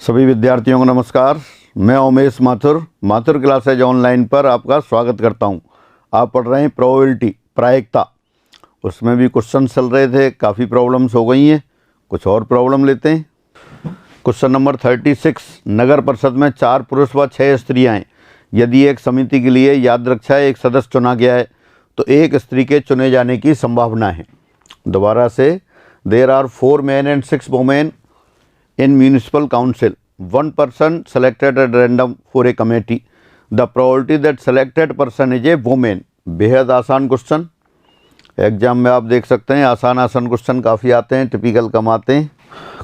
सभी विद्यार्थियों को नमस्कार। मैं उमेश माथुर क्लासेज ऑनलाइन पर आपका स्वागत करता हूं। आप पढ़ रहे हैं प्रोबेबिलिटी प्रायिकता। उसमें भी क्वेश्चन चल रहे थे, काफ़ी प्रॉब्लम्स हो गई हैं। कुछ और प्रॉब्लम लेते हैं। क्वेश्चन नंबर 36, नगर परिषद में 4 पुरुष व 6 स्त्रियाँ हैं। यदि एक समिति के लिए याद रक्षा एक सदस्य चुना गया है तो एक स्त्री के चुने जाने की संभावना है। दोबारा से, there are 4 men and 6 women in municipal council. One person selected at random for a committee. The probability that selected person is a woman. बेहद आसान क्वेश्चन, एग्जाम में आप देख सकते हैं आसान क्वेश्चन काफ़ी आते हैं, टिपिकल कम आते हैं।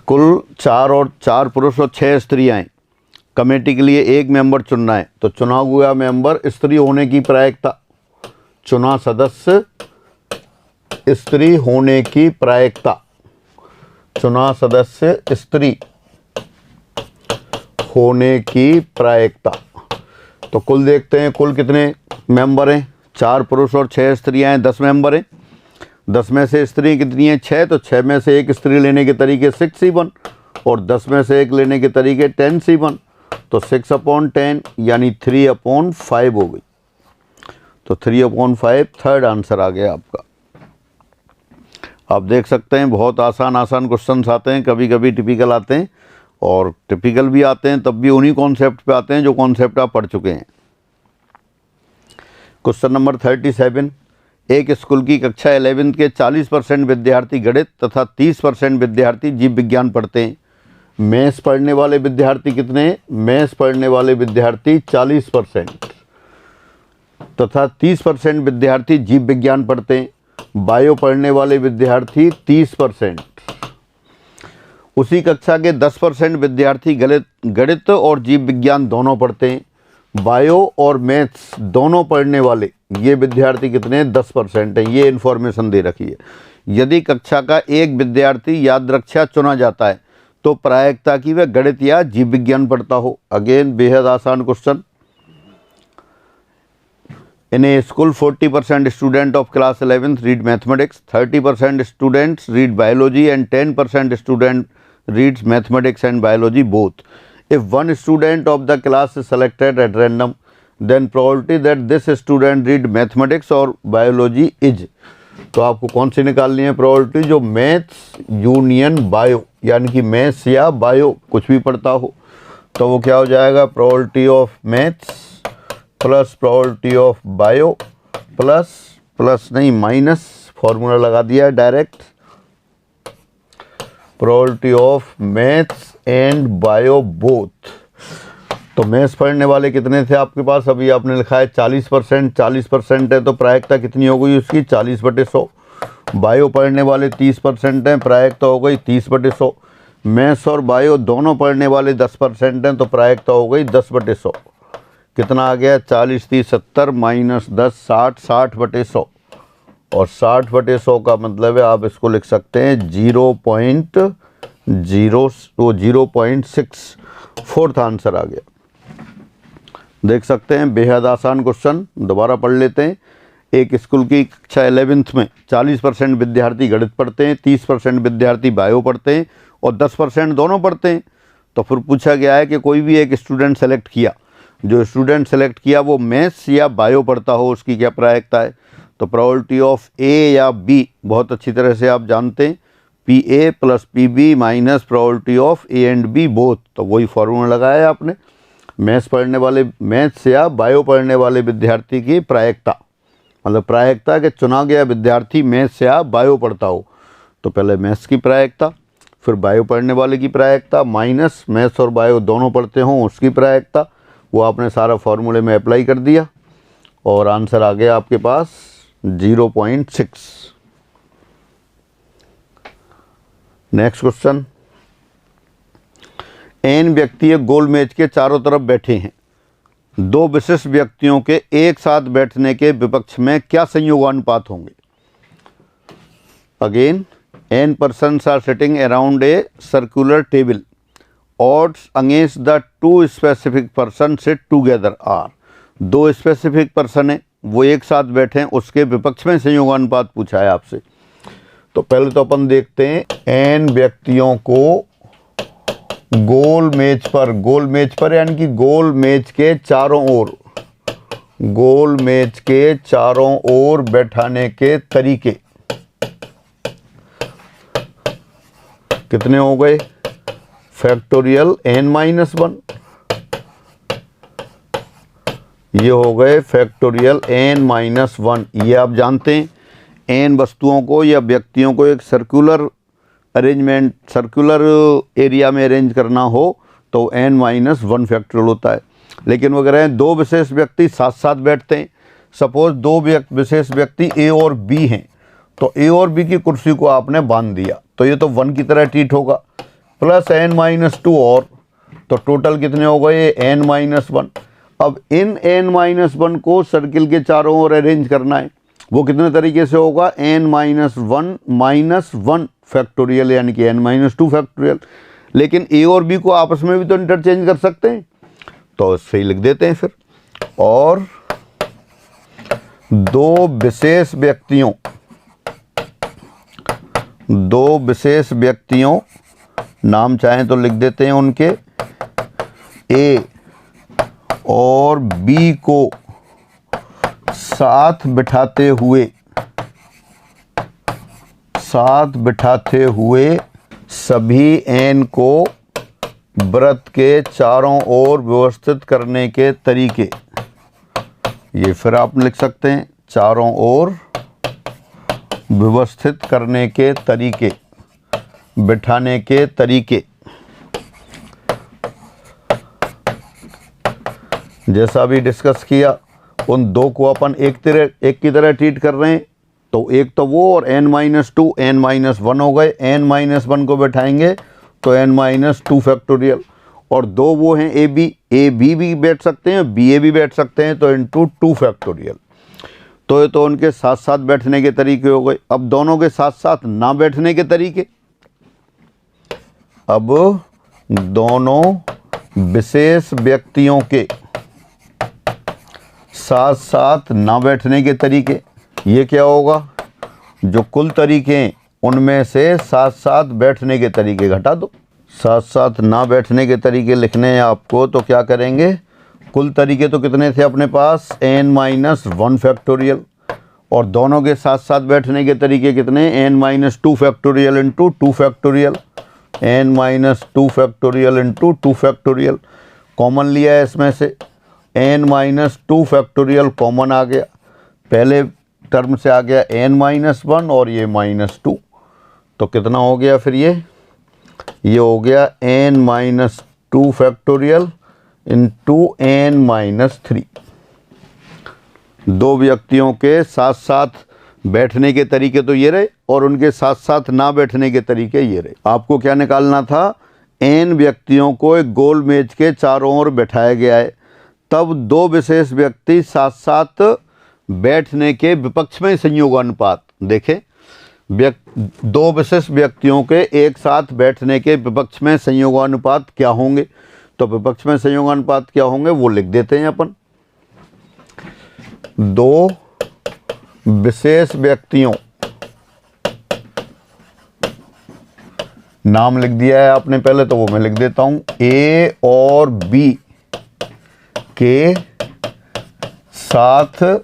कुल 4 पुरुष और 6 स्त्रियाँ हैं। कमेटी के लिए एक मेंबर चुनना है तो चुना हुआ मेंबर स्त्री होने की प्रायिकता, चुना सदस्य स्त्री होने की प्रायिकता, चुना सदस्य स्त्री होने की प्रायिकता। तो कुल देखते हैं, कुल कितने मेंबर हैं? 4 पुरुष और 6 स्त्रियां हैं, 10 मेंबर हैं। 10 में से स्त्री कितनी हैं? 6। तो 6 में से एक स्त्री लेने के तरीके 6C1 और 10 में से एक लेने के तरीके 10C1। तो 6/10 यानी 3/5 हो गई। तो 3/5 थर्ड आंसर आ गया आपका। आप देख सकते हैं बहुत आसान क्वेश्चंस आते हैं, कभी कभी टिपिकल आते हैं और टिपिकल भी आते हैं, तब भी उन्हीं कॉन्सेप्ट पे आते हैं जो कॉन्सेप्ट आप पढ़ चुके हैं। क्वेश्चन नंबर 37, एक स्कूल की कक्षा 11th के 40% विद्यार्थी गणित तथा 30% विद्यार्थी जीव विज्ञान पढ़ते हैं। मैथ्स पढ़ने वाले विद्यार्थी कितने हैं? मैथ्स पढ़ने वाले विद्यार्थी 40% तथा 30% विद्यार्थी जीव विज्ञान पढ़ते हैं। बायो पढ़ने वाले विद्यार्थी 30%। उसी कक्षा के 10% विद्यार्थी गणित और जीव विज्ञान दोनों पढ़ते हैं। बायो और मैथ्स दोनों पढ़ने वाले ये विद्यार्थी कितने हैं? 10% हैं। ये इन्फॉर्मेशन दे रखी है। यदि कक्षा का एक विद्यार्थी याद रक्षा चुना जाता है तो प्रायिकता की वह गणित या जीव विज्ञान पढ़ता हो। अगेन बेहद आसान question. In a school, 40% student of class 11th read mathematics, 30% students read biology and 10% student reads mathematics and biology both. If one student of the class is selected at random, then probability that this student read mathematics or biology is. तो आपको कौन सी निकालनी है probability? जो maths union bio यानी कि maths या bio कुछ भी पढ़ता हो तो वो क्या हो जाएगा? Probability of maths plus probability of bio plus नहीं माइनस, फॉर्मूला लगा दिया है direct, probability of maths and bio both. तो मैथ्स पढ़ने वाले कितने थे आपके पास? अभी आपने लिखा है 40% है तो प्रायिकता कितनी हो गई उसकी? 40/100। बायो पढ़ने वाले 30% हैं, प्रायिकता हो गई 30/100। मैथ्स और बायो दोनों पढ़ने वाले 10% हैं तो प्रायिकता हो गई 10/100। कितना आ गया? 40 30 70 माइनस 10 60, 60/100। और 60/100 का मतलब है आप इसको लिख सकते हैं 0.6। फोर्थ आंसर आ गया। देख सकते हैं बेहद आसान क्वेश्चन, दोबारा पढ़ लेते हैं। एक स्कूल की कक्षा 11th में 40% विद्यार्थी गणित पढ़ते हैं, 30% विद्यार्थी बायो पढ़ते हैं और 10% दोनों पढ़ते हैं। तो फिर पूछा गया है कि कोई भी एक स्टूडेंट सेलेक्ट किया, जो स्टूडेंट सेलेक्ट किया वो मैथ्स या बायो पढ़ता हो, उसकी क्या प्रायिकता है? तो प्रोबेबिलिटी ऑफ ए या बी बहुत अच्छी तरह से आप जानते हैं, PA + PB minus probability of A and B both. तो वही फॉर्मूला लगाया आपने। मैथ्स या बायो पढ़ने वाले विद्यार्थी की प्रायिकता, मतलब प्रायिकता कि चुना गया विद्यार्थी मैथ्स या बायो पढ़ता हो। तो पहले मैथ्स की प्रायिकता, फिर बायो पढ़ने वाले की प्रायिकता, माइनस मैथ्स और बायो दोनों पढ़ते हों उसकी प्रायिकता। वो आपने सारा फॉर्मूले में अप्लाई कर दिया और आंसर आ गया आपके पास 0.6। Next question. n व्यक्ति एक गोल मेज के चारों तरफ बैठे हैं। 2 विशिष्ट व्यक्तियों के एक साथ बैठने के विपक्ष में क्या संयोगानुपात होंगे? Again, n persons are sitting around a circular table. Odds against the 2 specific person sit together are. 2 specific person है, वो एक साथ बैठे हैं, उसके विपक्ष में संयोगानुपात पूछा है आपसे। तो पहले तो अपन देखते हैं n व्यक्तियों को गोल मेज पर यानी कि गोल मेज के चारों ओर, गोल मेज के चारों ओर बैठाने के तरीके कितने हो गए? फैक्टोरियल n-1, ये हो गए फैक्टोरियल n-1। ये आप जानते हैं n वस्तुओं को या व्यक्तियों को एक सर्कुलर अरेंजमेंट, सर्कुलर एरिया में अरेंज करना हो तो n-1 फैक्टोरियल होता है। लेकिन वो कह रहे हैं दो विशेष व्यक्ति साथ साथ बैठते हैं। सपोज दो विशेष व्यक्ति A और B हैं, तो A और B की कुर्सी को आपने बांध दिया तो ये तो 1 की तरह ट्रीट होगा, प्लस n-2 और, तो टोटल कितने हो गए? n-1। अब इन n-1 को सर्किल के चारों ओर अरेंज करना है, वो कितने तरीके से होगा? n-1 फैक्टोरियल यानी कि n-2 फैक्टोरियल। लेकिन A और B को आपस में भी तो इंटरचेंज कर सकते हैं, तो इससे ही लिख देते हैं फिर। और दो विशेष व्यक्तियों नाम चाहें तो लिख देते हैं उनके, A और B को साथ बिठाते हुए सभी n को वृत्त के चारों ओर व्यवस्थित करने के तरीके, ये फिर आप लिख सकते हैं चारों ओर व्यवस्थित करने के तरीके, बिठाने के तरीके। जैसा भी डिस्कस किया, उन दो को अपन एक की तरह ट्रीट कर रहे हैं, तो एक तो वो और n-2 n-1 हो गए। n-1 को बैठाएंगे तो n-2 फैक्टोरियल, और दो वो हैं ए बी भी बैठ सकते हैं, बी ए भी बैठ सकते हैं, तो इंटू 2 फैक्टोरियल। तो ये तो उनके साथ साथ बैठने के तरीके हो गए। अब दोनों के साथ साथ ना बैठने के तरीके, अब दोनों विशेष व्यक्तियों के साथ साथ ना बैठने के तरीके, ये क्या होगा? जो कुल तरीके हैं उनमें से साथ साथ बैठने के तरीके घटा दो। साथ साथ ना बैठने के तरीके लिखने हैं आपको, तो क्या करेंगे? कुल तरीके तो कितने थे अपने पास? n-1 फैक्टोरियल, और दोनों के साथ साथ बैठने के तरीके कितने? n-2 factorial into 2 factorial, n-2 factorial into 2 factorial. Common लिया है इसमें से, n-2 फैक्टोरियल कॉमन आ गया, पहले टर्म से आ गया n-1 और ये -2, तो कितना हो गया फिर? ये हो गया n-2 फैक्टोरियल इंटू n-3। दो व्यक्तियों के साथ साथ बैठने के तरीके तो ये रहे, और उनके साथ साथ ना बैठने के तरीके ये रहे। आपको क्या निकालना था? n व्यक्तियों को एक गोल मेज के चारों ओर बैठाया गया है, तब दो विशेष व्यक्ति साथ साथ बैठने के विपक्ष में संयोगानुपात, देखें दो विशेष व्यक्तियों के एक साथ बैठने के विपक्ष में संयोगानुपात क्या होंगे? तो विपक्ष में संयोगानुपात क्या होंगे वो लिख देते हैं अपन। दो विशेष व्यक्तियों, नाम लिख दिया है आपने पहले, तो वो मैं लिख देता हूं, A और B के साथ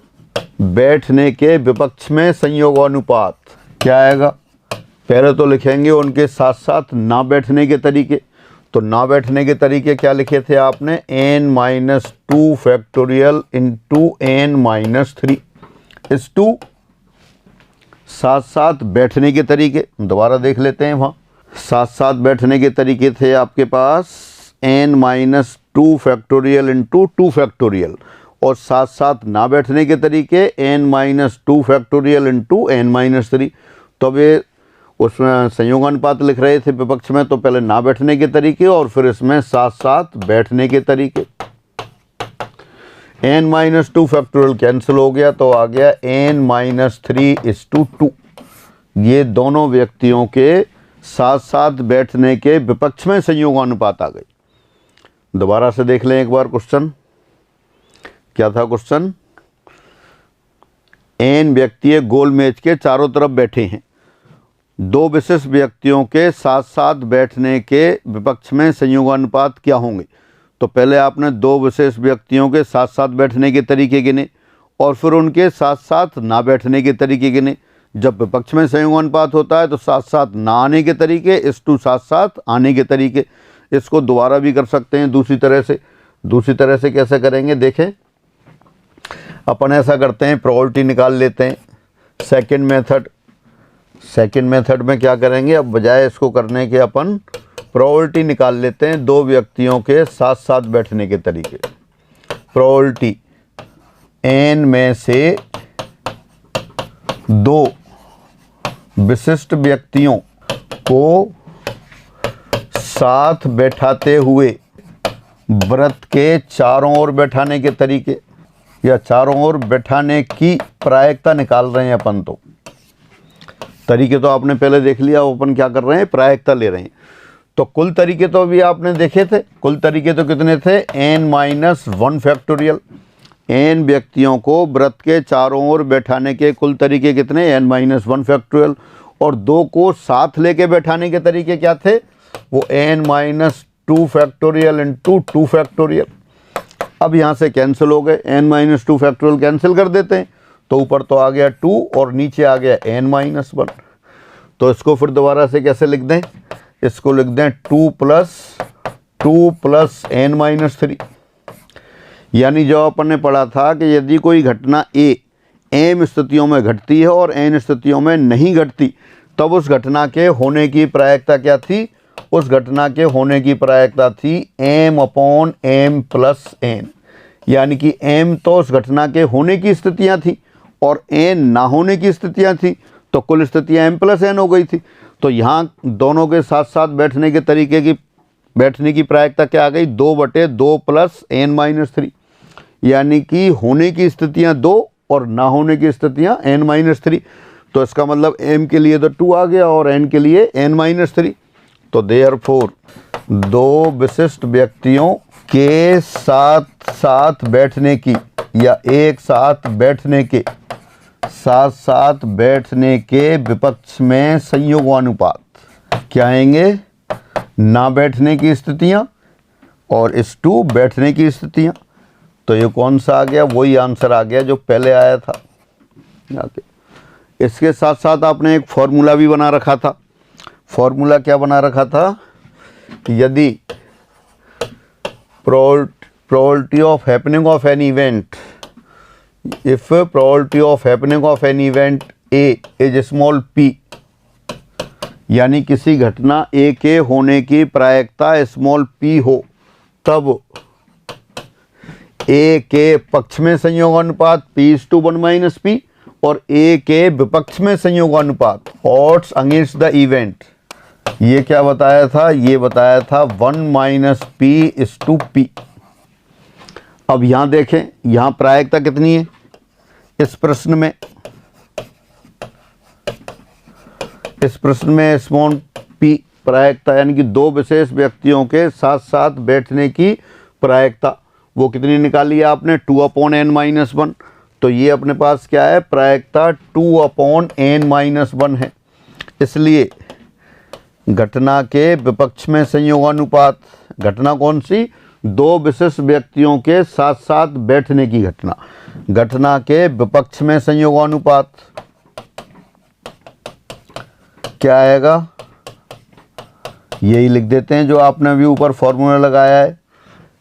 बैठने के विपक्ष में संयोगानुपात क्या आएगा? पहले तो लिखेंगे उनके साथ साथ ना बैठने के तरीके, तो ना बैठने के तरीके क्या लिखे थे आपने? n-2 फैक्टोरियल इंटू n-3 इस 2। साथ साथ बैठने के तरीके दोबारा देख लेते हैं, वहाँ साथ साथ बैठने के तरीके थे आपके पास n-2 फैक्टोरियल इंटू 2 फैक्टोरियल, और साथ साथ ना बैठने के तरीके n-2 फैक्टोरियल इंटू n-3। तो अब ये उसमें संयोगानुपात लिख रहे थे विपक्ष में, तो पहले ना बैठने के तरीके और फिर इसमें साथ साथ बैठने के तरीके। n-2 फैक्टोरियल कैंसिल हो गया, तो आ गया n-3:2। ये दोनों व्यक्तियों के साथ साथ बैठने के विपक्ष में संयोगानुपात आ गई। दोबारा से देख लें एक बार क्वेश्चन, क्या था क्वेश्चन? n व्यक्ति गोल मेज के चारों तरफ बैठे हैं, दो विशिष्ट व्यक्तियों के साथ साथ बैठने के विपक्ष में संयोगानुपात क्या होंगे। तो पहले आपने दो विशेष व्यक्तियों के साथ साथ बैठने के तरीके गिने और फिर उनके साथ साथ ना बैठने के तरीके गिने। जब विपक्ष में संयोगानुपात होता है तो साथ साथ ना आने के तरीके, इस टू साथ साथ आने के तरीके। इसको दोबारा भी कर सकते हैं दूसरी तरह से। दूसरी तरह से कैसे करेंगे देखें, अपन ऐसा करते हैं, प्रोबेबिलिटी निकाल लेते हैं। सेकंड मेथड में क्या करेंगे, अब बजाय इसको करने के अपन प्रोबेबिलिटी निकाल लेते हैं दो व्यक्तियों के साथ साथ बैठने के तरीके। प्रोबेबिलिटी n में से दो विशिष्ट व्यक्तियों को साथ बैठाते हुए वृत्त के चारों ओर बैठाने के तरीके या चारों ओर बैठाने की प्रायिकता निकाल रहे हैं अपन। तो तरीके तो आपने पहले देख लिया, अपन क्या कर रहे हैं, प्रायिकता ले रहे हैं। तो कुल तरीके तो अभी आपने देखे थे। कुल तरीके तो कितने थे, n-1 फैक्टोरियल। n व्यक्तियों को वृत्त के चारों ओर बैठाने के कुल तरीके कितने, n-1 फैक्टोरियल। और दो को साथ लेके बैठाने के तरीके क्या थे, वो n-2 फैक्टोरियल इंटू 2 फैक्टोरियल। अब यहाँ से कैंसिल हो गए, n-2 फैक्टोरियल कैंसिल कर देते हैं तो ऊपर तो आ गया 2 और नीचे आ गया n-1। तो इसको फिर दोबारा से कैसे लिख दें, इसको लिख दें 2 प्लस n-3। यानी जो अपन ने पढ़ा था कि यदि कोई घटना A m स्थितियों में घटती है और n स्थितियों में नहीं घटती, तब उस घटना के होने की प्रायिकता क्या थी, उस घटना के होने की प्रायिकता थी m/m + n। यानी कि m तो उस घटना के होने की स्थितियां थी और n ना होने की स्थितियां थी, तो कुल स्थितियां m + n हो गई थी। तो यहाँ दोनों के साथ साथ बैठने के तरीके की बैठने की प्रायिकता क्या आ गई, 2/2 + n-3। यानी कि होने की स्थितियां 2 और ना होने की स्थितियां n-3। तो इसका मतलब m के लिए तो 2 आ गया और n के लिए n-3। तो देयरफॉर दो विशिष्ट व्यक्तियों के साथ साथ बैठने की या एक साथ बैठने के विपक्ष में संयोगानुपात क्या आएंगे, ना बैठने की स्थितियां और इस टू बैठने की स्थितियां। तो ये कौन सा आ गया, वही आंसर आ गया जो पहले आया था। इसके साथ साथ आपने एक फॉर्मूला भी बना रखा था। फॉर्मूला क्या बना रखा था, यदि probability of happening of an event, if probability of happening of an event A is small p, यानी किसी घटना A के होने की प्रायिकता स्मॉल p हो, तब A के पक्ष में संयोगानुपात p/1 - p और A के विपक्ष में संयोगानुपात odds against the event, ये क्या बताया था, ये बताया था 1 - p/p। अब यहाँ देखें, यहाँ प्रायिकता कितनी है इस प्रश्न में स्मॉल p प्रायिकता, यानी कि दो विशेष व्यक्तियों के साथ साथ बैठने की प्रायिकता वो कितनी निकाली है आपने, 2/n-1। तो ये अपने पास क्या है, प्रायिकता 2/n-1 है। इसलिए घटना के विपक्ष में संयोगानुपात, घटना कौन सी, दो विशिष्ट व्यक्तियों के साथ साथ बैठने की घटना के विपक्ष में संयोगानुपात क्या आएगा, यही लिख देते हैं जो आपने अभी ऊपर फॉर्मूला लगाया है।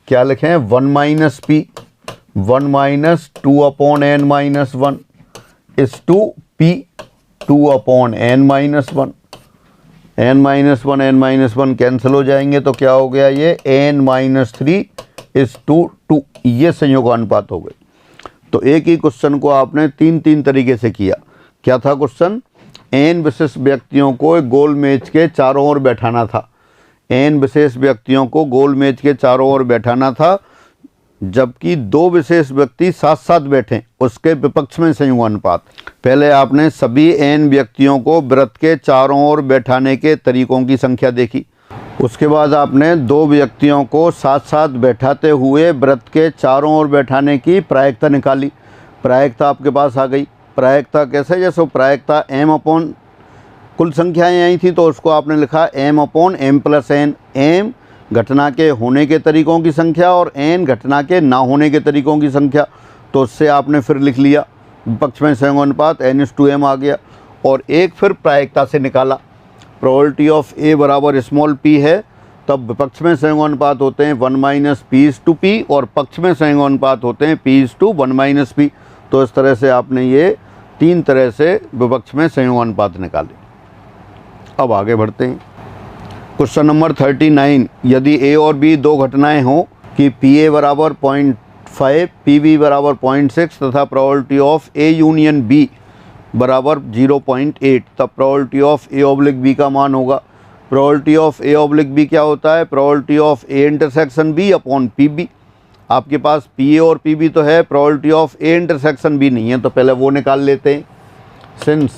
क्या लिखें, 1 - p 1 - 2/n-1 is to p 2/n-1। n-1 cancel हो जाएंगे तो क्या हो गया, ये n-3 is to 2, ये संयोगानुपात हो गए। तो एक ही क्वेश्चन को आपने तीन तरीके से किया। क्या था क्वेश्चन, n विशेष व्यक्तियों को गोल मेज के चारों ओर बैठाना था। n विशेष व्यक्तियों को गोल मेज के चारों ओर बैठाना था, जबकि दो विशेष व्यक्ति साथ साथ बैठें, उसके विपक्ष में संयोगानुपात। पहले आपने सभी n व्यक्तियों को वृत्त के चारों ओर बैठाने के तरीकों की संख्या देखी। उसके बाद आपने दो व्यक्तियों को साथ साथ बैठाते हुए वृत्त के चारों ओर बैठाने की प्रायिकता निकाली। प्रायिकता आपके पास आ गई। प्रायिकता कैसे, जैसे प्रायिकता कुल संख्याएं आई थी तो उसको आपने लिखा m/m+n। m घटना के होने के तरीक़ों की संख्या और n घटना के ना होने के तरीक़ों की संख्या। तो उससे आपने फिर लिख लिया विपक्ष में संयोगानुपात n/m आ गया। और एक फिर प्रायिकता से निकाला, प्रोबेबिलिटी ऑफ a बराबर स्मॉल p है, तब विपक्ष में संयोगानुपात होते हैं 1 - p/p और पक्ष में संयोगानुपात होते हैं p/1 - p। तो इस तरह से आपने ये 3 तरह से विपक्ष में संयोगानुपात निकाले। अब आगे बढ़ते हैं। क्वेश्चन नंबर 39, यदि a और b दो घटनाएं हों कि pa बराबर 0.5, pb बराबर 0.6 तथा probability of a union b बराबर 0.8, तब प्रोबेबिलिटी ऑफ a/b का मान होगा। प्रोबेबिलिटी ऑफ a/b क्या होता है? Probability of a intersection b upon pb। आपके पास pa और pb तो है, probability of a intersection b नहीं है, तो पहले वो निकाल लेते हैं। Since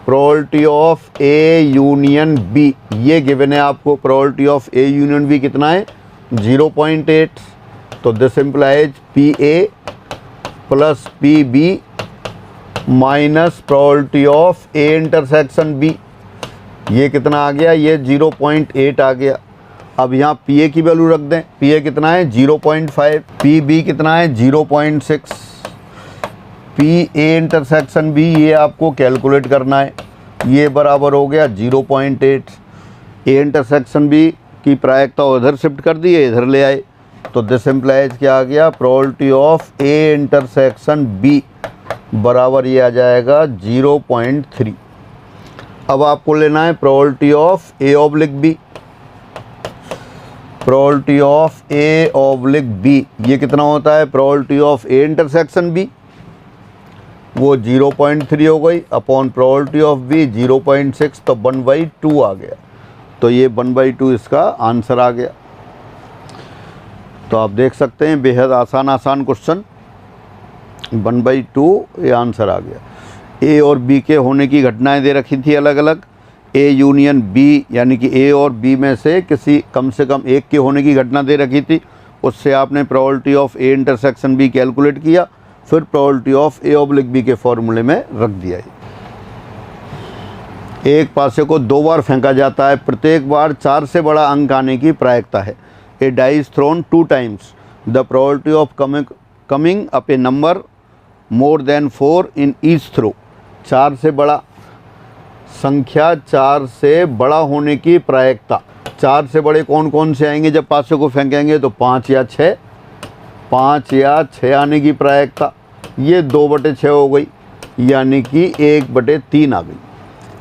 probability of a union b ये गिवन है आपको, probability of a union b कितना है? 0.8। तो this implies pa plus pb minus probability of a intersection b, ये कितना आ गया? ये 0.8 आ गया। अब यहाँ pa की वैल्यू रख दें, pa कितना है? 0.5, pb कितना है? 0.6। pa इंटरसेक्शन b ये आपको कैलकुलेट करना है, ये बराबर हो गया 0.8। a इंटरसेक्शन b की प्रायिकता उधर शिफ्ट कर दी है, इधर ले आए, तो दिस इम्प्लाइज क्या आ गया? Probability of a intersection b बराबर ये आ जाएगा 0.3। अब आपको लेना है probability of a/b। Probability of a/b ये कितना होता है? Probability of a intersection b वो 0.3 हो गई अपॉन प्रोबेबिलिटी ऑफ b 0.6, तो 1/2 आ गया। तो ये 1/2 इसका आंसर आ गया। तो आप देख सकते हैं बेहद आसान क्वेश्चन, 1/2 ये आंसर आ गया। a और b के होने की घटनाएं दे रखी थी अलग अलग, a यूनियन b यानी कि a और b में से किसी कम से कम एक के होने की घटना दे रखी थी, उससे आपने probability of a intersection b calculate किया, फिर प्रोबेबिलिटी ऑफ a/b के फॉर्मूले में रख दिया। एक पासे को 2 बार फेंका जाता है, प्रत्येक बार 4 से बड़ा अंक आने की प्रायिकता है। A die is thrown 2 times, the probability of coming up a number more than 4 in each throw. 4 से बड़ा संख्या, 4 से बड़ा होने की प्रायिकता। 4 से बड़े कौन कौन से आएंगे जब पासे को फेंकेंगे? तो 5 या 6, 5 या 6 आने की प्रायिकता। ये 2/6 हो गई, यानी कि 1/3 आ गई।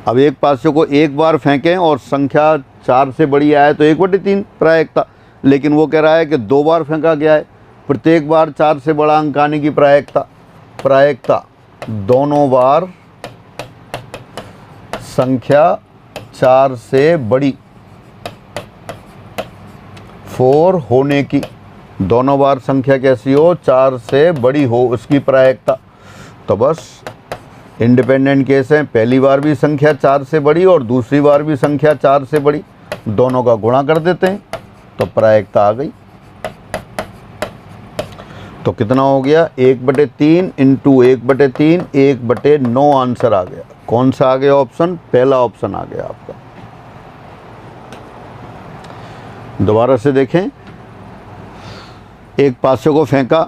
अब एक पासे को एक बार फेंकें और संख्या 4 से बड़ी आए तो 1/3 प्रायिकता, लेकिन वो कह रहा है कि 2 बार फेंका गया है, प्रत्येक बार 4 से बड़ा अंक आने की प्रायिकता दोनों बार संख्या 4 से बड़ी 4 होने की, दोनों बार संख्या कैसी हो? 4 से बड़ी हो, उसकी प्रायिकता। तो बस इंडिपेंडेंट केस है, पहली बार भी संख्या 4 से बड़ी और दूसरी बार भी संख्या 4 से बड़ी, दोनों का गुणा कर देते हैं तो प्रायिकता आ गई। तो कितना हो गया? 1/3 इंटू 1/3 1/9 आंसर आ गया। कौन सा आ गया ऑप्शन? पहला ऑप्शन आ गया आपका। दोबारा से देखें, एक पासे को फेंका,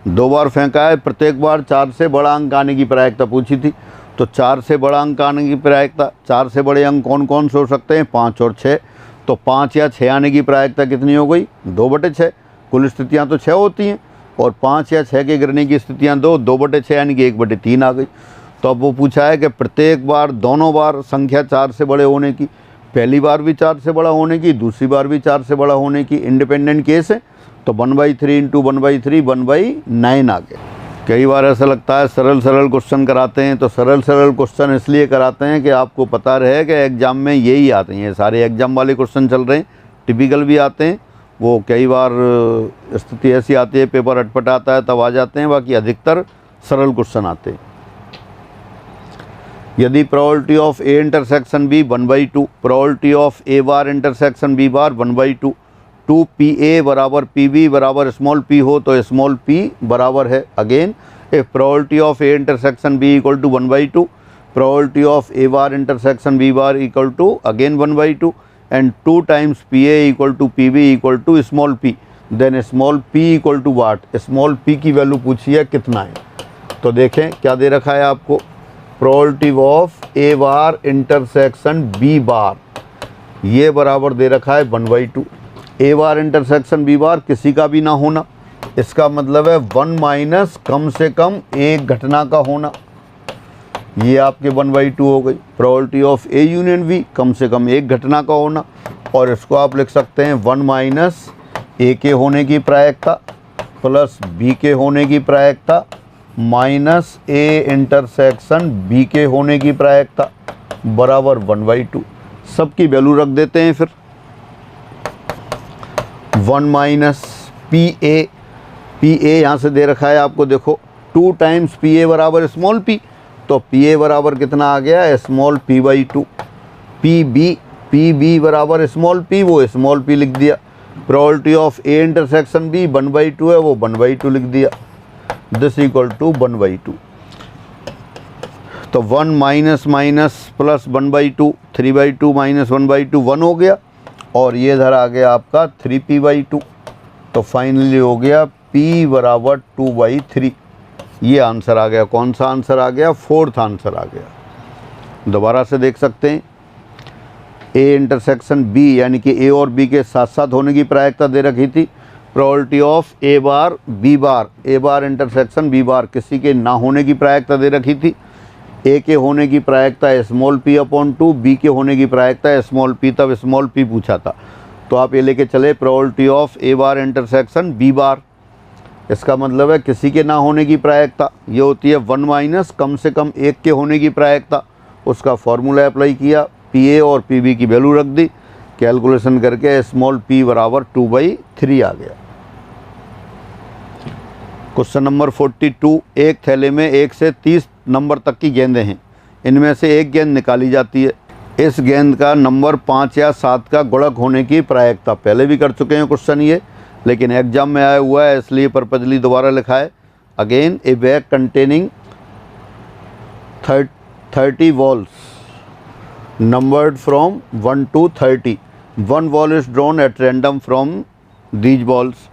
2 बार फेंका है, प्रत्येक बार 4 से बड़ा अंक आने की प्रायिकता पूछी थी, तो 4 से बड़ा अंक आने की प्रायिकता, 4 से बड़े अंक कौन कौन से हो सकते हैं? 5 और 6। तो 5 या 6 आने की प्रायिकता कितनी हो गई? 2/6। कुल स्थितियां तो 6 होती हैं और 5 या 6 के गिरने की स्थितियां 2/6 यानी कि 1/3 आ गई। तो अब वो पूछा है कि प्रत्येक बार, दोनों बार संख्या 4 से बड़े होने की, पहली बार भी 4 से बड़ा होने की, दूसरी बार भी 4 से बड़ा होने की, इंडिपेंडेंट केस है, तो 1/3 इंटू 1/3 1/9 आ गया। कई बार ऐसा लगता है सरल क्वेश्चन कराते हैं, तो सरल क्वेश्चन इसलिए कराते हैं कि आपको पता रहे कि एग्ज़ाम में यही आते हैं, सारे एग्ज़ाम वाले क्वेश्चन चल रहे हैं, टिपिकल भी आते हैं, वो कई बार स्थिति ऐसी आती है पेपर अटपट आता है तब आ जाते हैं, बाकी अधिकतर सरल क्वेश्चन आते हैं। यदि probability of A intersection B 1/2, probability of A bar intersection B bar 1/2, 2pa बराबर pb बराबर स्मॉल p हो तो स्मॉल p बराबर है, again if probability of A intersection b equal to 1/2, probability of A bar intersection B bar equal to again 1/2 and 2 times PA equal to PB equal to small p, then small p equal to what, small p की value पूछी है कितना है। तो देखें क्या दे रखा है आपको, probability of A bar intersection B bar ये बराबर दे रखा है 1/2। A bar intersection B bar किसी का भी ना होना, इसका मतलब है 1 माइनस कम से कम एक घटना का होना, ये आपके 1/2 हो गई। Probability of A union B कम से कम एक घटना का होना, और इसको आप लिख सकते हैं 1 माइनस ए के होने की प्रायिकता प्लस बी के होने की प्रायिकता माइनस ए इंटरसेक्शन बी के होने की प्रायिकता बराबर 1/2। सबकी वैल्यू रख देते हैं फिर। 1 माइनस पी ए यहाँ से दे रखा है आपको, देखो 2 टाइम्स पी ए बराबर स्मॉल पी, तो पी ए बराबर कितना आ गया, स्मॉल p/2। पी बी बराबर स्मॉल पी, वो स्मॉल पी लिख दिया। Probability of A intersection B 1/2 है, वो 1/2 लिख दिया। This equal to 1/2। तो 1 माइनस माइनस प्लस 1/2, 3/2 माइनस 1/2 1 हो गया, और ये इधर आ गया आपका 3p/2। तो फाइनली हो गया p बराबर 2/3। ये आंसर आ गया। कौन सा आंसर आ गया, 4th आंसर आ गया। दोबारा से देख सकते हैं, ए इंटरसेक्शन बी यानी कि ए और बी के साथ साथ होने की प्रायिकता दे रखी थी। Probability of A bar B bar, A bar intersection B bar किसी के ना होने की प्रायिकता दे रखी थी। ए के होने की प्रायिकता स्मॉल p/2, बी के होने की प्रायिकता स्मॉल p, तब स्मॉल p पूछा था। तो आप ये लेके चले probability of A bar intersection B bar, इसका मतलब है किसी के ना होने की प्रायिकता ये होती है 1 माइनस कम से कम एक के होने की प्रायिकता। उसका फॉर्मूला अप्लाई किया, पी ए और पी बी की वैल्यू रख दी, कैलकुलेशन करके स्मॉल p बराबर 2/3 आ गया। क्वेश्चन नंबर 42, एक थैले में 1 से 30 नंबर तक की गेंदें हैं, इनमें से एक गेंद निकाली जाती है। इस गेंद का नंबर 5 या 7 का गुणक होने की प्रायिकता, पहले भी कर चुके हैं क्वेश्चन ये, लेकिन एग्जाम में आया हुआ है इसलिए पर्पजली दोबारा लिखा है। Again A bag containing 30 balls numbered from 1 to 30. One ball is drawn at random from these balls.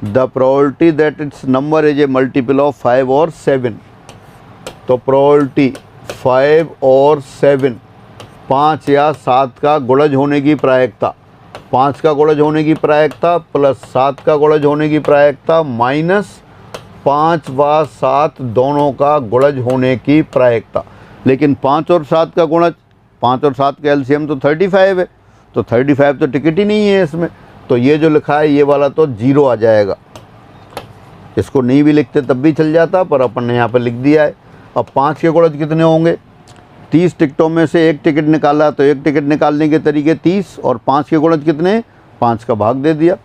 The probability that its number is a multiple of 5 or 7. तो probability 5 और 7, 5 या 7 का गुणज होने की प्रायिकता, 5 का गुणज होने की प्रायिकता प्लस 7 का गुणज होने की प्रायिकता माइनस 5 व 7 दोनों का गुणज होने की प्रायिकता। लेकिन 5 और 7 का गुणज, 5 और 7 का एलसीएम तो 35 है, तो 35 तो टिकट ही नहीं है इसमें, तो ये जो लिखा है ये वाला तो 0 आ जाएगा। इसको नहीं भी लिखते तब भी चल जाता, पर अपन ने यहाँ पर लिख दिया है। अब 5 के गुणज कितने होंगे, 30 टिकटों में से एक टिकट निकाला तो एक टिकट निकालने के तरीके 30, और 5 के गुणज कितने, 5 का भाग दे दिया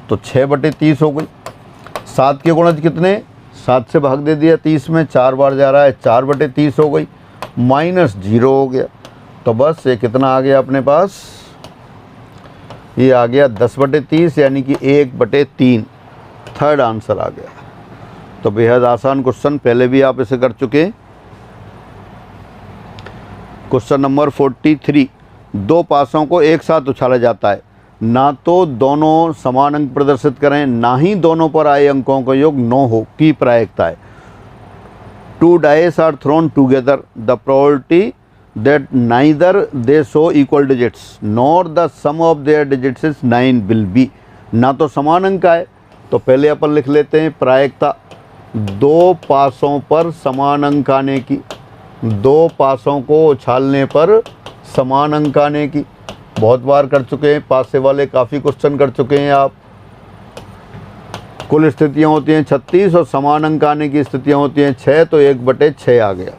तो 6/30 हो गई। 7 के गुणज कितने, 7 से भाग दे दिया 30 में, 4 बार जा रहा है, 4/30 हो गई, माइनस 0 हो गया। तो बस ये कितना आ गया अपने पास, ये आ गया 10/30 यानी कि 1/3, 3rd आंसर आ गया। तो बेहद आसान क्वेश्चन, पहले भी आप इसे कर चुके हैं। क्वेश्चन नंबर 43, 2 पासों को एक साथ उछाला जाता है, ना तो दोनों समान अंक प्रदर्शित करें, ना ही दोनों पर आए अंकों का योग 9 हो की प्रायिकता है। 2 dice are thrown together, the probability that neither they show equal digits nor the sum of their digits is 9 will be। ना तो समान अंक आए, तो पहले अपन लिख लेते हैं प्रायिकता 2 पासों पर समान अंक आने की, 2 पासों को उछालने पर समान अंक आने की। बहुत बार कर चुके हैं, पासे वाले काफ़ी क्वेश्चन कर चुके हैं आप। कुल स्थितियाँ होती हैं 36 और समान अंक आने की स्थितियाँ होती हैं 6, तो 1/6 आ गया।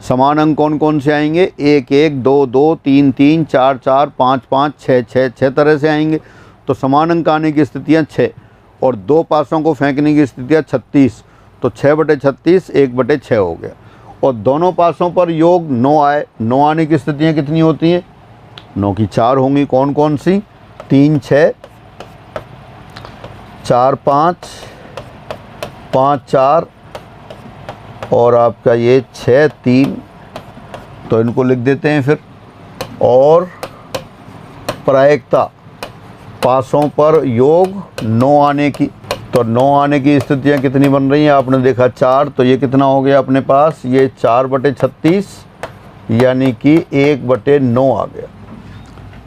समान अंक कौन कौन से आएंगे, 1 1 2 2 3 3 4 4 5 5 6 6 6 तरह से आएंगे। तो समान अंक आने की स्थितियाँ 6 और 2 पासों को फेंकने की स्थितियाँ 36, तो 6/36 1/6 हो गया। और दोनों पासों पर योग 9 आए, 9 आने की स्थितियाँ कितनी होती हैं, 9 की 4 होंगी। कौन कौन सी, 3 6 4 5 5 4 और आपका ये 6 3 तो इनको लिख देते हैं फिर। और प्रायिकता पासों पर योग 9 आने की, तो 9 आने की स्थितियाँ कितनी बन रही हैं आपने देखा 4, तो ये कितना हो गया अपने पास, ये 4/36 यानी कि 1/9 आ गया।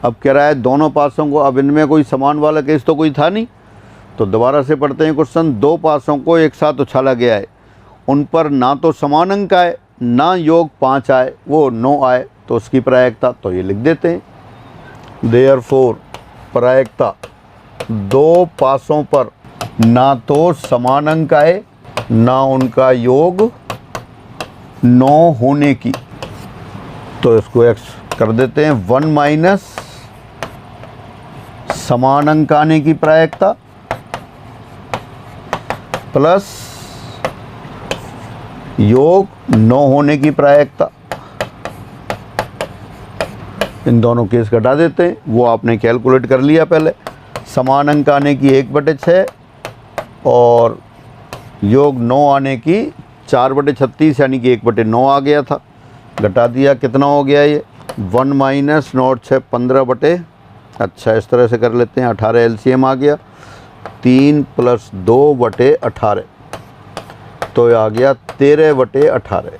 अब कह रहा है दोनों पासों को, अब इनमें कोई समान वाला केस तो कोई था नहीं, तो दोबारा से पढ़ते हैं क्वेश्चन। 2 पासों को एक साथ उछाला गया है, उन पर ना तो समान अंक आए ना योग 5 आए, वो 9 आए, तो उसकी प्रायिकता, तो ये लिख देते हैं। देयरफॉर प्रायिकता 2 पासों पर ना तो समान अंक आए ना उनका योग 9 होने की, तो इसको एक्स कर देते हैं। 1 माइनस समान अंक आने की प्रायिकता प्लस योग 9 होने की प्रायिकता, इन दोनों केस घटा देते हैं। वो आपने कैलकुलेट कर लिया पहले। समान अंक आने की 1/6 और योग 9 आने की 4/36 यानी कि 1/9 आ गया था। घटा दिया, कितना हो गया ये 1 माइनस 9 6 15 अच्छा इस तरह से कर लेते हैं, 18 एलसीएम आ गया। 3 + 2/18 तो ये आ गया 13/18।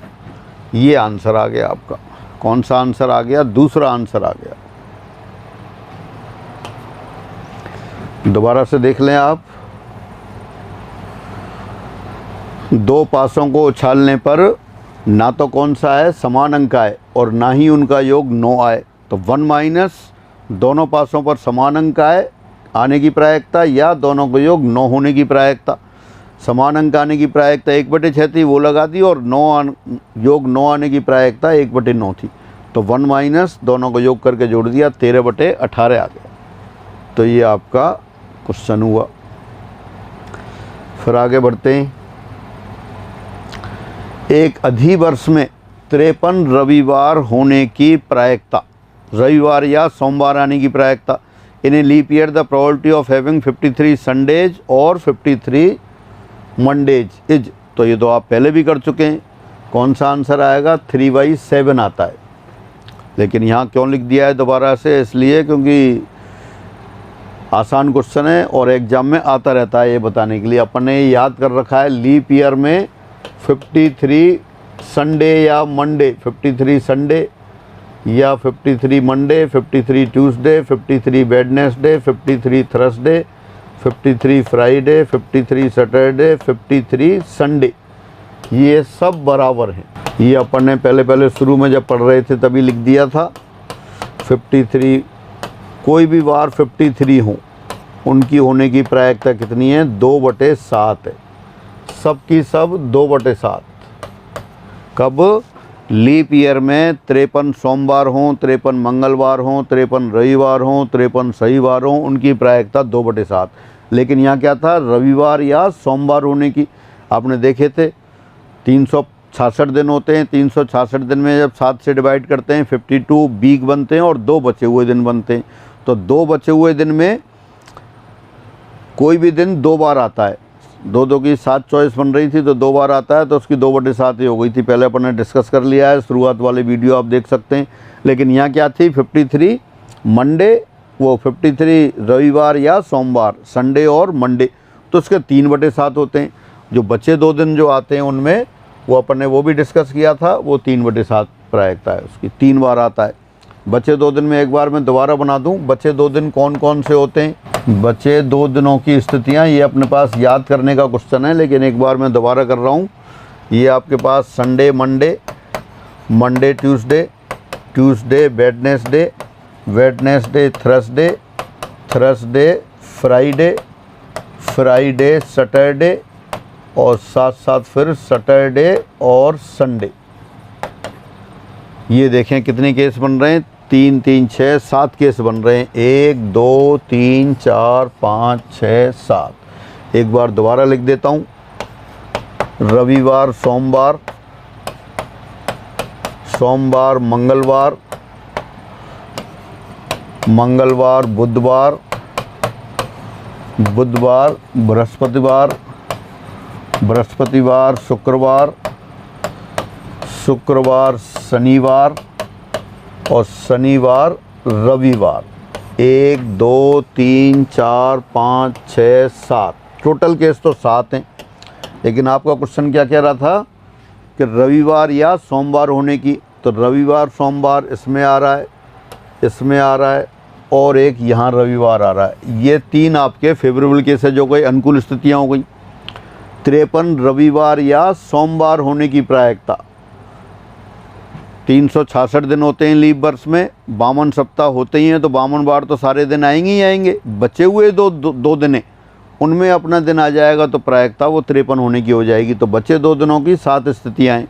ये आंसर आ गया आपका। कौन सा आंसर आ गया? दूसरा आंसर आ गया। दोबारा से देख लें आप। 2 पासों को उछालने पर ना तो कौन सा है समान अंक आए और ना ही उनका योग 9 आए, तो 1 माइनस दोनों पासों पर समान अंक आए आने की प्रायिकता या दोनों को योग 9 होने की प्रायिकता। समान अंक आने की प्रायिकता 1/6 थी, वो लगा दी, और योग 9 आने की प्रायिकता 1/9 थी, तो 1 माइनस दोनों को योग करके जोड़ दिया, 13/18 आ गया। तो ये आपका क्वेश्चन हुआ। फिर आगे बढ़ते हैं। एक अधिवर्ष में 53 रविवार होने की प्रायिकता, रविवार या सोमवार आने की प्रायिकता। In a leap year the probability of having 53 Sundays और 53 मंडेज इज, तो ये तो आप पहले भी कर चुके हैं। कौन सा आंसर आएगा? 3/7 आता है। लेकिन यहाँ क्यों लिख दिया है दोबारा से? इसलिए क्योंकि आसान क्वेश्चन है और एग्जाम में आता रहता है, ये बताने के लिए अपन ने याद कर रखा है। लीप ईयर में 53 संडे या मंडे, 53 संडे या 53 Monday, 53 Tuesday, 53 Wednesday, 53 Thursday, 53 Friday, 53 Saturday, 53 Sunday, ये सब बराबर हैं। ये अपन ने पहले शुरू में जब पढ़ रहे थे तभी लिख दिया था। 53 कोई भी वार 53 हो, उनकी होने की प्रायिकता कितनी है? 2/7 है। सब की सब 2/7। कब? लीप ईयर में 53 सोमवार हों, 53 मंगलवार हों, 53 रविवार हों, 53 शनिवार हों, उनकी प्रायिकता 2/7। लेकिन यहाँ क्या था? रविवार या सोमवार होने की। आपने देखे थे 366 दिन होते हैं, 366 दिन में जब 7 से डिवाइड करते हैं 52 वीक बनते हैं और 2 बचे हुए दिन बनते हैं। तो 2 बचे हुए दिन में कोई भी दिन 2 बार आता है। 2 की 7 चॉइस बन रही थी तो 2 बार आता है, तो उसकी 2/7 ही हो गई थी। पहले अपन ने डिस्कस कर लिया है, शुरुआत वाले वीडियो आप देख सकते हैं। लेकिन यहाँ क्या थी? 53 मंडे, वो 53 रविवार या सोमवार, संडे और मंडे, तो उसके 3/7 होते हैं। जो बचे 2 दिन जो आते हैं उनमें वो अपन ने वो भी डिस्कस किया था, वो 3/7 प्रायिकता है उसकी, 3 बार आता है। बचे 2 दिन में एक बार मैं दोबारा बना दूं। बचे 2 दिन कौन कौन से होते हैं? बचे 2 दिनों की स्थितियां, ये अपने पास याद करने का क्वेश्चन है, लेकिन एक बार मैं दोबारा कर रहा हूं। ये आपके पास Sunday Monday, Monday Tuesday, Tuesday Wednesday, Wednesday Thursday, Thursday Friday, Friday Saturday, और साथ साथ फिर सैटरडे और संडे। ये देखें कितने केस बन रहे हैं? 3 3 6 7 केस बन रहे हैं। 1 2 3 4 5 6 7। एक बार दोबारा लिख देता हूँ। रविवार सोमवार, सोमवार मंगलवार, मंगलवार बुधवार, बुधवार बृहस्पतिवार, बृहस्पतिवार शुक्रवार, शुक्रवार शनिवार, और शनिवार रविवार 1 2 3 4 5 6 7 टोटल केस तो 7 हैं। लेकिन आपका क्वेश्चन क्या कह रहा था कि रविवार या सोमवार होने की, तो रविवार सोमवार इसमें आ रहा है, इसमें आ रहा है और एक यहाँ रविवार आ रहा है। ये 3 आपके फेवरेबल केस है जो कोई अनुकूल स्थितियाँ हो गई। 53 रविवार या सोमवार होने की प्रायिकता। 366 दिन होते हैं लीप वर्ष में, 52 सप्ताह होते ही हैं, तो 52 बार तो सारे दिन आएंगे ही आएंगे। बचे हुए दो दिन उनमें अपना दिन आ जाएगा तो प्रायिकता वो 53 होने की हो जाएगी। तो बचे 2 दिनों की 7 स्थितियाँ हैं।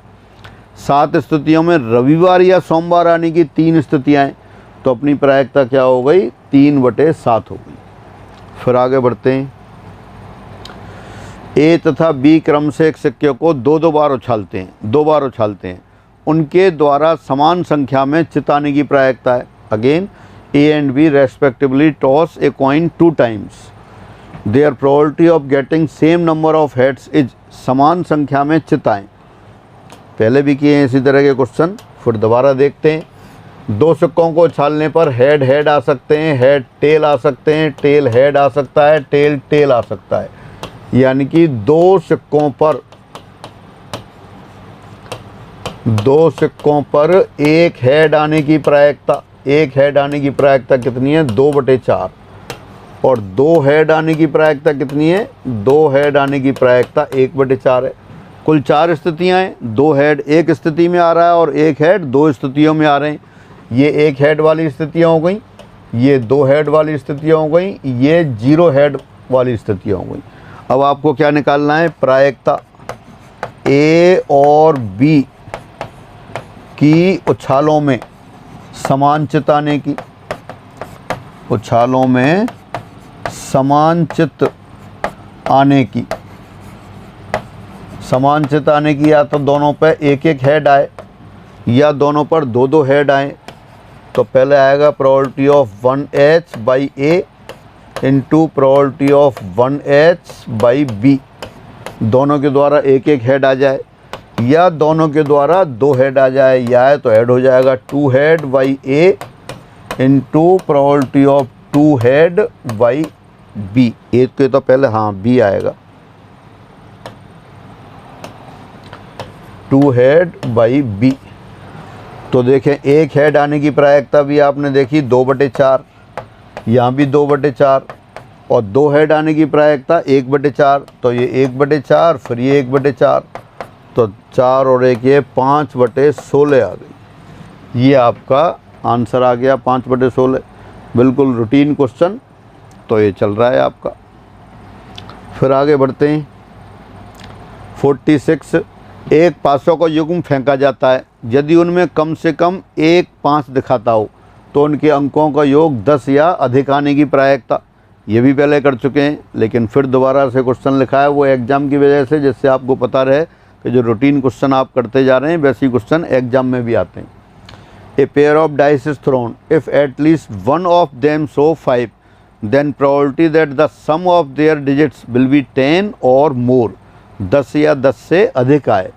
7 स्थितियों में रविवार या सोमवार आने की 3 स्थितियाँ हैं, तो अपनी प्रायिकता क्या हो गई? 3/7 हो गई। फिर आगे बढ़ते हैं। ए तथा बी क्रम से एक सिक्के को 2 बार उछालते हैं, 2 बार उछालते हैं। उनके द्वारा समान संख्या में चिताने की प्रायिकता है। Again A and B respectively toss a coin 2 times. There probability of getting same number of heads is. समान संख्या में चिताएं। पहले भी किए हैं इसी तरह के क्वेश्चन, फिर दोबारा देखते हैं। 2 सिक्कों को उछालने पर हेड हेड आ सकते हैं, हेड टेल आ सकते हैं, टेल हेड आ सकता है, टेल टेल आ सकता है। यानी कि 2 सिक्कों पर एक हेड आने की प्रायिकता, एक हेड आने की प्रायिकता कितनी है? 2/4। और 2 हेड आने की प्रायिकता कितनी है? 2 हेड आने की प्रायिकता 1/4 है। कुल 4 स्थितियाँ हैं। 2 हेड एक स्थिति में आ रहा है और 1 हेड 2 स्थितियों में आ रहे हैं। ये 1 हेड वाली स्थितियाँ हो गई, ये 2 हेड वाली स्थितियाँ हो गई, ये 0 हेड वाली स्थितियाँ हो गई। अब आपको क्या निकालना है? प्रायिकता ए और बी की उछालों में समान चिताने की, उछालों में समान चित आने की, समान चित आने की। या तो दोनों पे 1-1 हेड आए या दोनों पर 2-2 हेड आए। तो पहले आएगा probability of 1H by A into probability of 1H by B. दोनों के द्वारा 1-1 हेड आ जाए या दोनों के द्वारा 2 हेड आ जाए, या तो हेड हो जाएगा 2 head by A into probability of 2 head by B. A के तो पहले हाँ बी आएगा, 2 हेड बाई बी। तो देखें 1 हेड आने की प्रायिकता भी आपने देखी 2/4, यहाँ भी 2/4, और 2 हेड आने की प्रायिकता 1/4। तो ये 1/4, फिर ये 1/4, तो 4 और 1 ये 5/16 आ गई। ये आपका आंसर आ गया 5/16। बिल्कुल रूटीन क्वेश्चन तो ये चल रहा है आपका। फिर आगे बढ़ते हैं। 46 एक पासों का युग्म फेंका जाता है। यदि उनमें कम से कम एक 5 दिखाता हो तो उनके अंकों का योग 10 या अधिक आने की प्रायिकता। ये भी पहले कर चुके हैं, लेकिन फिर दोबारा से क्वेश्चन लिखा है वो एग्ज़ाम की वजह से, जिससे आपको पता रहे कि जो रूटीन क्वेश्चन आप करते जा रहे हैं वैसे क्वेश्चन एग्जाम में भी आते हैं। A pair of dice is thrown if at least one of them show 5 then probability that the sum of their digits will be 10 और मोर। 10 या 10 से अधिक आए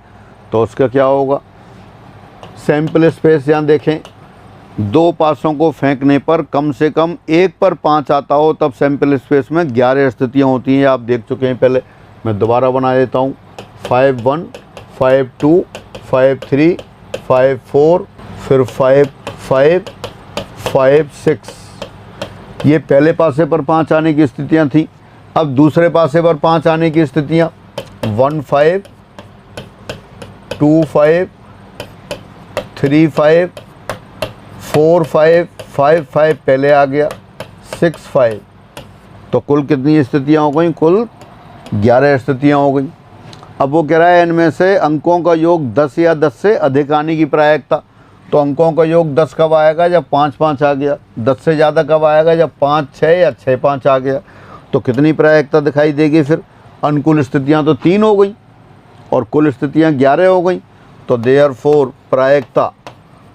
तो उसका क्या होगा? सैंपल स्पेस यहाँ देखें, 2 पासों को फेंकने पर कम से कम 1 पर 5 आता हो तब सैंपल स्पेस में 11 स्थितियाँ होती हैं। आप देख चुके हैं पहले, मैं दोबारा बना देता हूँ। 5-1, 5-2, 5-3, 5-4, फिर 5-5, 5-6। ये पहले पासे पर 5 आने की स्थितियाँ थी। अब दूसरे पासे पर 5 आने की स्थितियाँ 1-5, 2-5, 3-5, 4-5, 5-5 पहले आ गया, 6-5। तो कुल कितनी स्थितियाँ हो गई? कुल 11 स्थितियाँ हो गई। अब वो कह रहा है इनमें से अंकों का योग 10 या 10 से अधिक आने की प्रायिकता। तो अंकों का योग 10 कब आएगा? जब 5-5 आ गया। 10 से ज़्यादा कब आएगा? जब 5-6 या 6-5 आ गया। तो कितनी प्रायिकता दिखाई देगी फिर? अनुकूल स्थितियाँ तो 3 हो गई और कुल स्थितियाँ 11 हो गई। तो देयरफॉर प्रायिकता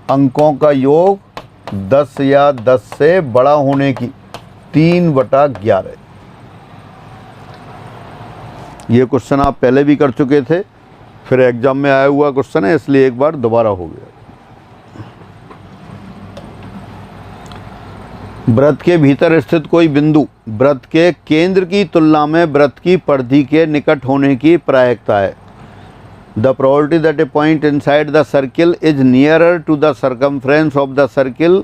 अंकों का योग 10 या 10 से बड़ा होने की 3/11। ये क्वेश्चन आप पहले भी कर चुके थे, फिर एग्जाम में आया हुआ क्वेश्चन है इसलिए एक बार दोबारा हो गया। वृत्त के भीतर स्थित कोई बिंदु वृत्त के केंद्र की तुलना में वृत्त की परिधि के निकट होने की प्रायिकता है। The probability that a point inside the circle is nearer to the circumference of the circle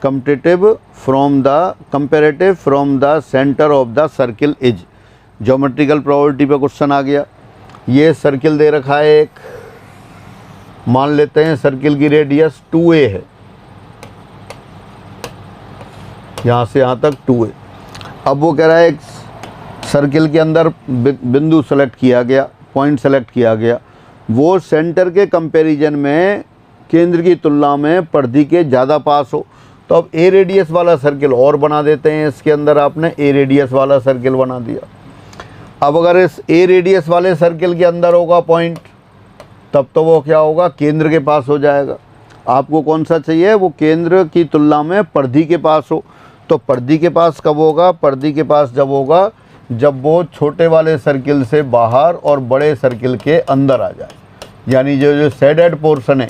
comparative from the centre of the circle is. Geometrical probability पे क्वेश्चन आ गया। ये सर्किल दे रखा है एक, मान लेते हैं सर्किल की रेडियस 2a है, यहाँ से यहाँ तक 2a। अब वो कह रहा है एक सर्किल के अंदर बिंदु सेलेक्ट किया गया, पॉइंट सेलेक्ट किया गया, वो सेंटर के कंपैरिजन में केंद्र की तुलना में परिधि के ज़्यादा पास हो। तो अब ए रेडियस वाला सर्किल और बना देते हैं, इसके अंदर आपने ए रेडियस वाला सर्किल बना दिया। अब अगर इस ए रेडियस वाले सर्किल के अंदर होगा पॉइंट, तब तो वो क्या होगा, केंद्र के पास हो जाएगा। आपको कौन सा चाहिए, वो केंद्र की तुलना में परिधि के पास हो। तो परिधि के पास कब होगा, परिधि के पास जब होगा जब वो छोटे वाले सर्किल से बाहर और बड़े सर्किल के अंदर आ जाए। यानी जो शेडेड पोर्शन है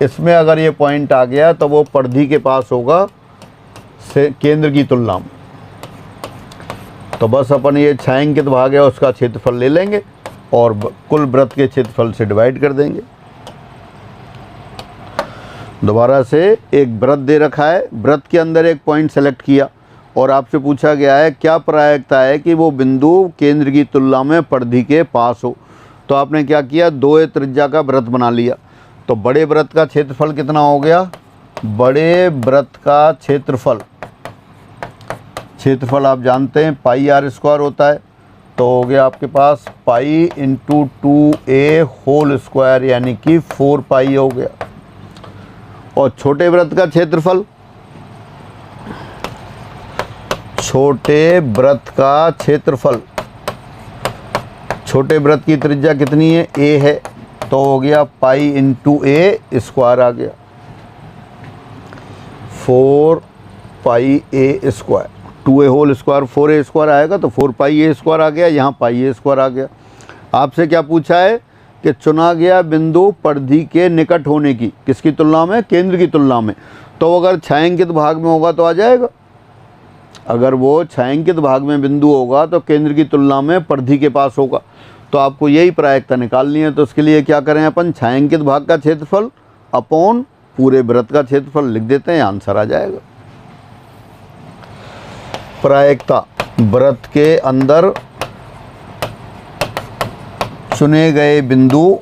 इसमें अगर ये पॉइंट आ गया तो वो परिधि के पास होगा से केंद्र की तुलना में। तो बस अपन ये छायांकित भाग है उसका क्षेत्रफल ले लेंगे और कुल वृत्त के क्षेत्रफल से डिवाइड कर देंगे। दोबारा से एक वृत्त दे रखा है, वृत्त के अंदर एक पॉइंट सेलेक्ट किया और आपसे पूछा गया है क्या प्रायिकता है कि वो बिंदु केंद्र की तुलना में परिधि के पास हो। तो आपने क्या किया, 2a त्रिज्या का वृत्त बना लिया। तो बड़े वृत्त का क्षेत्रफल कितना हो गया, बड़े वृत्त का क्षेत्रफल आप जानते हैं पाई आर स्क्वायर होता है। तो हो गया आपके पास pi into 2a whole square यानी कि 4 पाई हो गया। और छोटे वृत्त का क्षेत्रफल, छोटे वृत्त का क्षेत्रफल, छोटे वृत्त की त्रिज्या कितनी है, a है, तो हो गया पाई इंटू a स्क्वायर आ गया, 4 pi a square. 2a whole square 4a square आएगा तो 4 पाई a स्क्वायर आ गया, यहाँ पाई a स्क्वायर आ गया। आपसे क्या पूछा है कि चुना गया बिंदु परिधि के निकट होने की, किसकी तुलना में, केंद्र की तुलना में। तो अगर छायांकित भाग में होगा तो आ जाएगा। अगर वो छायांकित भाग में बिंदु होगा तो केंद्र की तुलना में परिधि के पास होगा। तो आपको यही प्रायिकता निकालनी है। तो उसके लिए क्या करें अपन, छायांकित भाग का क्षेत्रफल अपॉन पूरे वृत्त का क्षेत्रफल लिख देते हैं, आंसर आ जाएगा। प्रायिकता, वृत्त के अंदर चुने गए बिंदु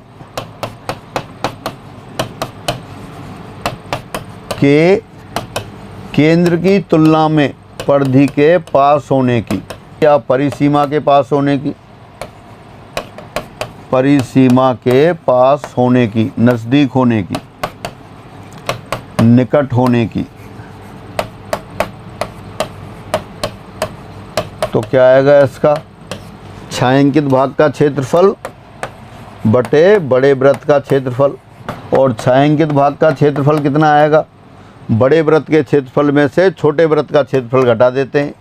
के केंद्र की तुलना में परिधि के पास होने की या परिसीमा के पास होने की, परिसीमा के पास होने की, नज़दीक होने की, निकट होने की। तो क्या आएगा इसका, छायांकित भाग का क्षेत्रफल बटे बड़े वृत्त का क्षेत्रफल। और छायांकित भाग का क्षेत्रफल कितना आएगा, बड़े वृत्त के क्षेत्रफल में से छोटे वृत्त का क्षेत्रफल घटा देते हैं,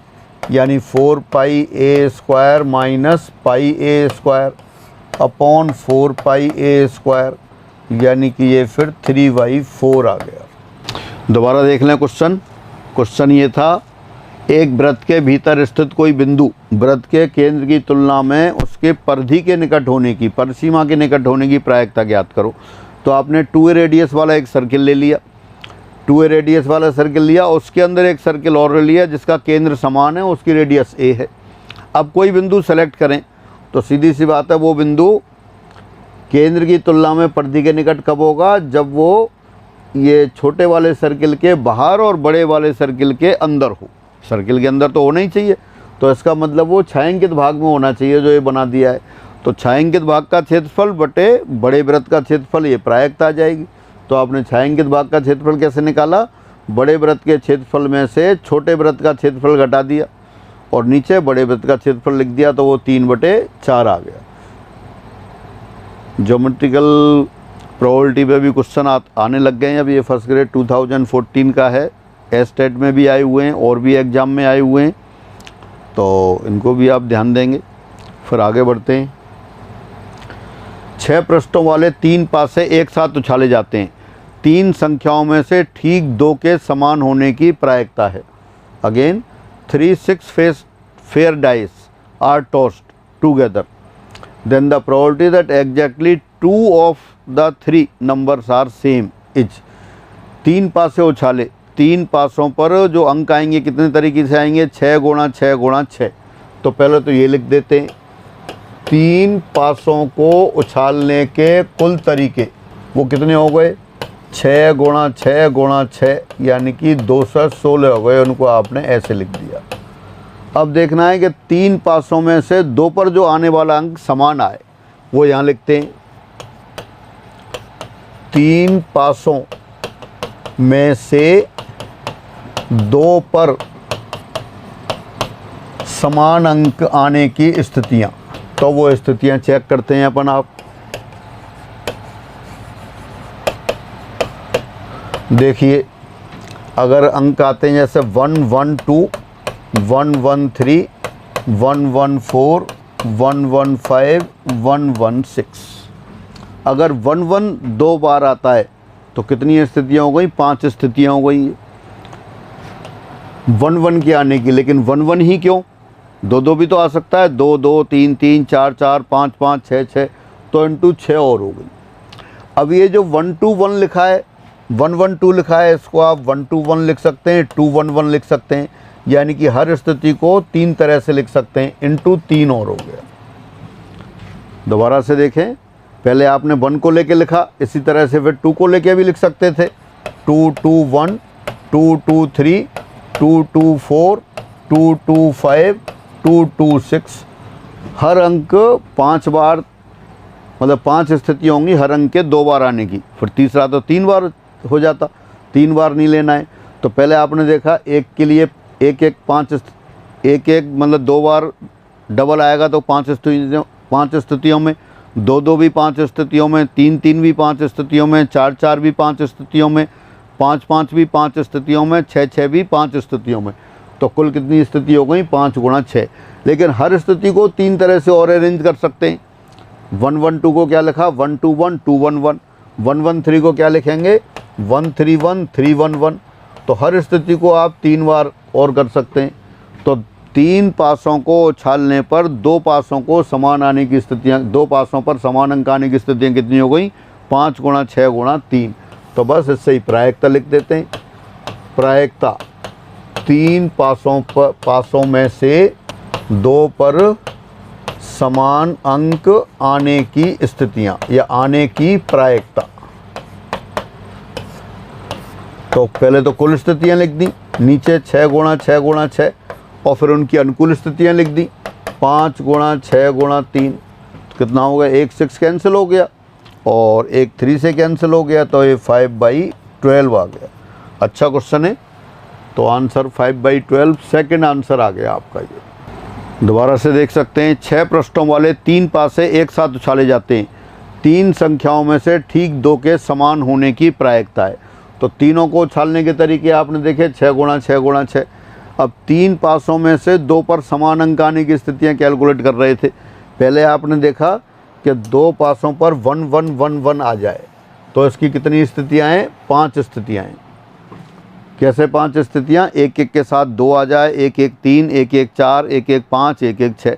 यानी 4 pi a square minus pi a square upon 4 pi a square, यानी कि ये फिर 3/4 आ गया। दोबारा देख लें क्वेश्चन ये था, एक वृत्त के भीतर स्थित कोई बिंदु वृत्त के केंद्र की तुलना में उसके परिधि के निकट होने की, परिसीमा के निकट होने की प्रायिकता ज्ञात करो। तो आपने 2a रेडियस वाला एक सर्किल ले लिया, 2a रेडियस वाला सर्किल लिया, उसके अंदर एक सर्किल और लिया जिसका केंद्र समान है, उसकी रेडियस a है। अब कोई बिंदु सेलेक्ट करें तो सीधी सी बात है वो बिंदु केंद्र की तुलना में परिधि के निकट कब होगा, जब वो ये छोटे वाले सर्किल के बाहर और बड़े वाले सर्किल के अंदर हो। सर्किल के अंदर तो होना ही चाहिए, तो इसका मतलब वो छायांकित भाग में होना चाहिए जो ये बना दिया है। तो छायांकित भाग का क्षेत्रफल बटे बड़े वृत्त का क्षेत्रफल, ये प्रायिकता आ जाएगी। तो आपने छायांकित भाग का क्षेत्रफल कैसे निकाला, बड़े वृत्त के क्षेत्रफल में से छोटे वृत्त का क्षेत्रफल घटा दिया और नीचे बड़े वृत्त का क्षेत्रफल लिख दिया, तो वो 3/4 आ गया। ज्योमेट्रिकल प्रोबेबिलिटी पे भी क्वेश्चन आने लग गए हैं। अब ये फर्स्ट ग्रेड 2014 का है, स्टेट में भी आए हुए हैं और भी एग्ज़ाम में आए हुए हैं, तो इनको भी आप ध्यान देंगे। फिर आगे बढ़ते हैं। 6 पृष्ठों वाले 3 पासे एक साथ उछाले जाते हैं, 3 संख्याओं में से ठीक 2 के समान होने की प्रायिकता है। Again 3 6 fair dice are tossed together, then the probability that exactly 2 of the 3 numbers are same is। 3 पासे उछाले, 3 पासों पर जो अंक आएंगे कितने तरीके से आएंगे, 6 गुणा 6 गुणा 6। तो पहले तो ये लिख देते हैं, 3 पासों को उछालने के कुल तरीके वो कितने हो गए, 6 गुणा 6 गुणा 6, यानी कि 216 हो गए। उनको आपने ऐसे लिख दिया। अब देखना है कि 3 पासों में से 2 पर जो आने वाला अंक समान आए, वो यहाँ लिखते हैं। 3 पासों में से 2 पर समान अंक आने की स्थितियाँ, तो वो स्थितियाँ चेक करते हैं अपन। आप देखिए, अगर अंक आते हैं जैसे 112, 113, 114, 115, 116, अगर 11 2 बार आता है तो कितनी स्थितियाँ हो गई, 5 स्थितियाँ हो गई 1 की आने की। लेकिन 1 ही क्यों, 2 भी तो आ सकता है, 2 2, 3 3, 4 4, 5 5, 6 6, तो इंटू 6 और हो गई। अब ये जो 121 लिखा है, 112 लिखा है, इसको आप 121 लिख सकते हैं, 211 लिख सकते हैं, यानी कि हर स्थिति को 3 तरह से लिख सकते हैं, इंटू 3 और हो गया। दोबारा से देखें, पहले आपने 1 को लेके लिखा, इसी तरह से फिर 2 को लेके भी लिख सकते थे, 2 2 1, 2 2 3, 2 2 4, 2 2 5, 2 2 6। हर अंक 5 बार, मतलब 5 स्थितियाँ होंगी हर अंक के 2 बार आने की। फिर तीसरा तो 3 बार हो जाता, 3 बार नहीं लेना है। तो पहले आपने देखा एक के लिए 1 1 5, 1 1 मतलब 2 बार डबल आएगा तो 5 स्थितियों में, 2 2 भी 5 स्थितियों में, 3 3 भी 5 स्थितियों में, 4 4 भी 5 स्थितियों में, 5 5 भी 5 स्थितियों में, 6 6 भी 5 स्थितियों में। तो कुल कितनी स्थिति हो गई, 5 गुणा 6। लेकिन हर स्थिति को 3 तरह से और अरेंज कर सकते हैं। 112 को क्या लिखा, 121 211, 113 को क्या लिखेंगे, 131 311। तो हर स्थिति को आप 3 बार और कर सकते हैं। तो 3 पासों को उछालने पर 2 पासों को समान आने की स्थितियाँ, 2 पासों पर समान अंक आने की स्थितियाँ कितनी हो गई, 5 गुणा 6 गुणा 3। तो बस इससे ही प्रायिकता लिख देते हैं। प्रायिकता 3 पासों में से 2 पर समान अंक आने की स्थितियाँ या आने की प्रायिकता। तो पहले तो कुल स्थितियाँ लिख दी, नीचे 6 गुणा 6 गुणा 6, और फिर उनकी अनुकूल स्थितियाँ लिख दी, 5 गुणा 6 गुणा 3। कितना हो गया, 1 6 कैंसिल हो गया और 1 3 से कैंसिल हो गया, तो ये 5/12 आ गया। अच्छा क्वेश्चन है। तो आंसर 5/12 सेकंड आंसर आ गया आपका। ये दोबारा से देख सकते हैं, 6 पृष्ठों वाले 3 पासे एक साथ उछाले जाते हैं। 3 संख्याओं में से ठीक 2 के समान होने की प्रायिकता है। तो तीनों को उछालने के तरीके आपने देखे, 6 गुणा 6 गुणा 6। अब 3 पासों में से 2 पर समान अंक आने की स्थितियाँ कैलकुलेट कर रहे थे। पहले आपने देखा कि 2 पासों पर 1 1 1 1 आ जाए, तो इसकी कितनी स्थितियाँ हैं, 5 स्थितियाँ हैं। कैसे 5 स्थितियाँ, 1 1 के साथ 2 आ जाए, 1 1 3, 1 1 4, 1 1 5, 1 1 6।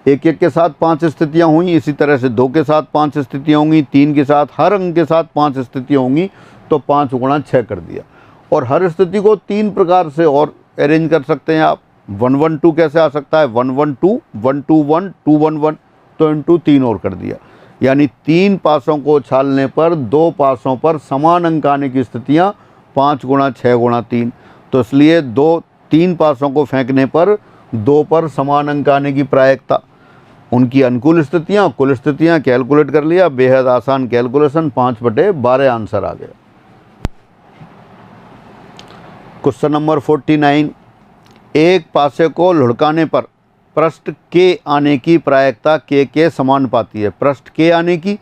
1 1 के साथ 5 स्थितियाँ हुई, इसी तरह से 2 के साथ 5 स्थितियाँ होंगी, 3 के साथ, हर अंक के साथ 5 स्थितियाँ होंगी, तो 5 गुणा 6 कर दिया। और हर स्थिति को 3 प्रकार से और अरेंज कर सकते हैं आप। 112 कैसे आ सकता है, 112, 121, 211, तो इंटू 3 और कर दिया। यानी 3 पासों को उछालने पर 2 पासों पर समान अंक आने की स्थितियाँ 5 गुणा 6 गुणा 3। तो इसलिए 3 पासों को फेंकने पर 2 पर समान अंक आने की प्रायिकता। उनकी अनुकूल स्थितियाँ, कुल स्थितियाँ कैलकुलेट कर लिया, बेहद आसान कैलकुलेशन, 5/12 आंसर आ गया। क्वेश्चन नंबर 49, एक पासे को लुढ़काने पर पृष्ठ के आने की प्रायिकता के समानुपाती है। पृष्ठ के आने की,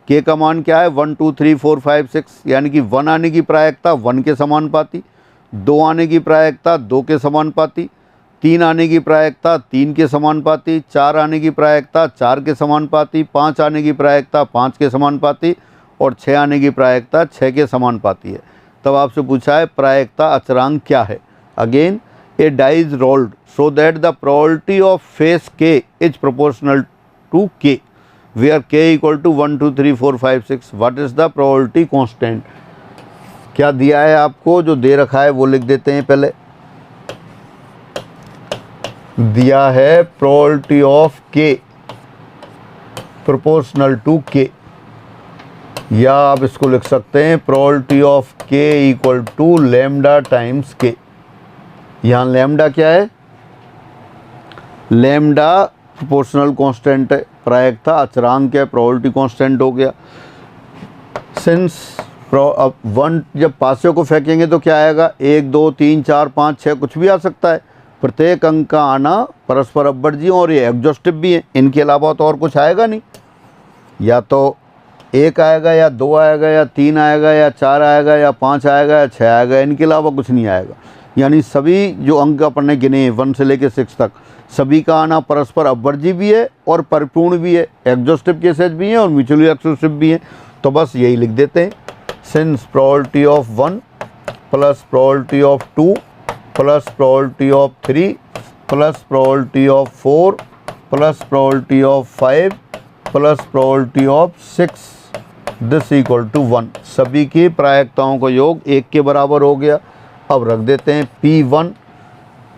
के का मान क्या है, 1 2 3 4 5 6, यानी कि 1 आने की प्रायिकता 1 के समानुपाती, 2 आने की प्रायिकता 2 के समानुपाती, 3 आने की प्रायिकता 3 के समानुपाती, 4 आने की प्रायिकता 4 के समानुपाती, 5 आने की प्रायिकता 5 के समानुपाती और 6 आने की प्रायिकता 6 के समानुपाती है। तब आपसे पूछा है प्रायिकता अचरांक क्या है। Again a die is rolled so that the probability of face k is proportional to k, where k equal to 1 2 3 4 5 6. what is the probability constant? क्या दिया है आपको, जो दे रखा है वो लिख देते हैं पहले। दिया है probability of k proportional to k, या आप इसको लिख सकते हैं probability of k equal to lambda times k। यहाँ लैम्डा क्या है, लैम्डा प्रोपोर्शनल कांस्टेंट है, प्रायिकता अचरांक है, प्रोबेबिलिटी कांस्टेंट हो गया। सिंस अब 1 जब पासियों को फेंकेंगे तो क्या आएगा, 1 2 3 4 5 6 कुछ भी आ सकता है। प्रत्येक अंक का आना परस्पर अपवर्जी और ये एग्जॉस्टिव भी है, इनके अलावा तो और कुछ आएगा नहीं। या तो 1 आएगा या 2 आएगा या 3 आएगा या 4 आएगा या 5 आएगा या 6 आएगा, इनके अलावा कुछ नहीं आएगा। यानी सभी जो अंक अपन ने गिने 1 से लेकर 6 तक, सभी का आना परस्पर अपवर्जी भी है और परिपूर्ण भी है, एग्जॉस्टिव केसेज भी हैं और म्यूचुअली एक्सक्लूसिव भी हैं। तो बस यही लिख देते हैं, since probability of 1 plus probability of 2 plus probability of 3 plus probability of 4 plus probability of 5 plus probability of 6 this equal to 1। सभी की प्रायिकताओं का योग 1 के बराबर हो गया। अब रख देते हैं P1,